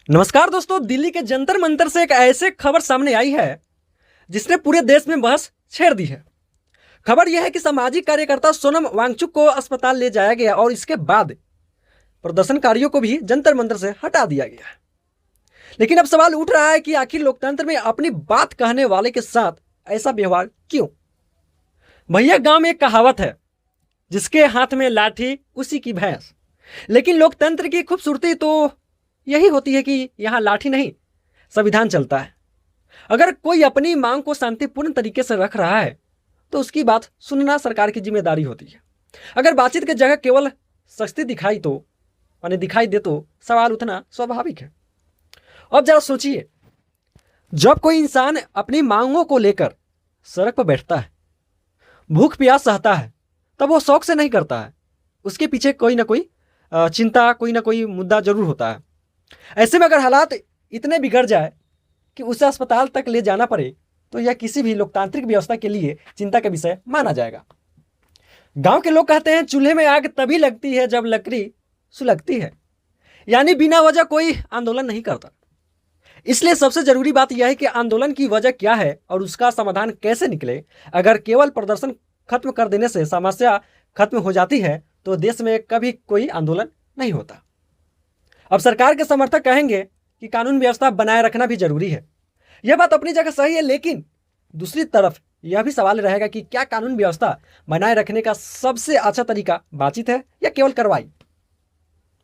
नमस्कार दोस्तों, दिल्ली के जंतर मंतर से एक ऐसे खबर सामने आई है जिसने पूरे देश में बहस छेड़ दी है। खबर यह है कि सामाजिक कार्यकर्ता सोनम वांगचुक को अस्पताल ले जाया गया और इसके बाद प्रदर्शनकारियों को भी जंतर मंतर से हटा दिया गया। लेकिन अब सवाल उठ रहा है कि आखिर लोकतंत्र में अपनी बात कहने वाले के साथ ऐसा व्यवहार क्यों। भैया, गांव में एक कहावत है, जिसके हाथ में लाठी उसी की भैंस। लेकिन लोकतंत्र की खूबसूरती तो यही होती है कि यहाँ लाठी नहीं, संविधान चलता है। अगर कोई अपनी मांग को शांतिपूर्ण तरीके से रख रहा है तो उसकी बात सुनना सरकार की जिम्मेदारी होती है। अगर बातचीत की जगह केवल सख्ती दिखाई दे तो सवाल उठना स्वाभाविक है। अब जरा सोचिए, जब कोई इंसान अपनी मांगों को लेकर सड़क पर बैठता है, भूख प्यास सहता है, तब वो शौक से नहीं करता है। उसके पीछे कोई ना कोई चिंता, कोई ना कोई मुद्दा जरूर होता है। ऐसे में अगर हालात इतने बिगड़ जाए कि उसे अस्पताल तक ले जाना पड़े तो यह किसी भी लोकतांत्रिक व्यवस्था के लिए चिंता का विषय माना जाएगा। गांव के लोग कहते हैं, चूल्हे में आग तभी लगती है जब लकड़ी सुलगती है। यानी बिना वजह कोई आंदोलन नहीं करता। इसलिए सबसे जरूरी बात यह है कि आंदोलन की वजह क्या है और उसका समाधान कैसे निकले। अगर केवल प्रदर्शन खत्म कर देने से समस्या खत्म हो जाती है तो देश में कभी कोई आंदोलन नहीं होता। अब सरकार के समर्थक कहेंगे कि कानून व्यवस्था बनाए रखना भी जरूरी है। यह बात अपनी जगह सही है, लेकिन दूसरी तरफ यह भी सवाल रहेगा कि क्या कानून व्यवस्था बनाए रखने का सबसे अच्छा तरीका बातचीत है या केवल कार्रवाई।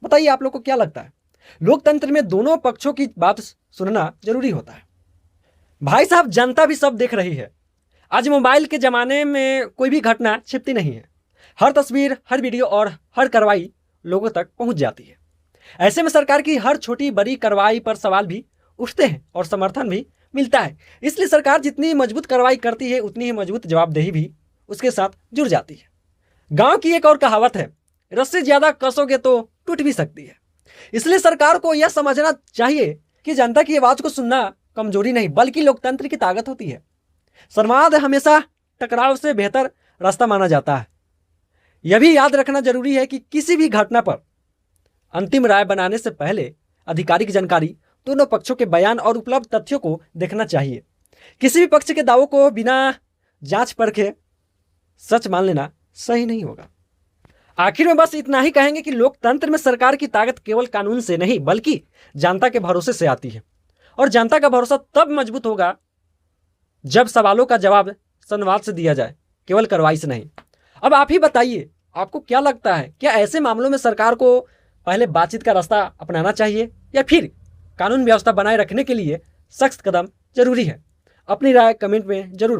बताइए, आप लोग को क्या लगता है। लोकतंत्र में दोनों पक्षों की बात सुनना जरूरी होता है। भाई साहब, जनता भी सब देख रही है। आज मोबाइल के जमाने में कोई भी घटना छिपती नहीं है। हर तस्वीर, हर वीडियो और हर कार्रवाई लोगों तक पहुंच जाती है। ऐसे में सरकार की हर छोटी बड़ी कार्रवाई पर सवाल भी उठते हैं और समर्थन भी मिलता है। इसलिए सरकार जितनी मजबूत कार्रवाई करती है उतनी ही मजबूत जवाबदेही भी उसके साथ जुड़ जाती है। गांव की एक और कहावत है, रस्सी ज्यादा कसोगे तो टूट भी सकती है। इसलिए सरकार को यह समझना चाहिए कि जनता की आवाज को सुनना कमजोरी नहीं बल्कि लोकतंत्र की ताकत होती है। संवाद हमेशा टकराव से बेहतर रास्ता माना जाता है। यह भी याद रखना जरूरी है कि किसी भी घटना पर अंतिम राय बनाने से पहले आधिकारिक जानकारी, दोनों पक्षों के बयान और उपलब्ध तथ्यों को देखना चाहिए। किसी भी पक्ष के दावों को बिना जांच परखे सच मान लेना सही नहीं होगा। आखिर में बस इतना ही कहेंगे कि लोकतंत्र में सरकार की ताकत केवल कानून से नहीं बल्कि जनता के भरोसे से आती है। और जनता का भरोसा तब मजबूत होगा जब सवालों का जवाब संवाद से दिया जाए, केवल कार्रवाई से नहीं। अब आप ही बताइए, आपको क्या लगता है, क्या ऐसे मामलों में सरकार को पहले बातचीत का रास्ता अपनाना चाहिए या फिर कानून व्यवस्था बनाए रखने के लिए सख्त कदम जरूरी है। अपनी राय कमेंट में जरूर बताएं।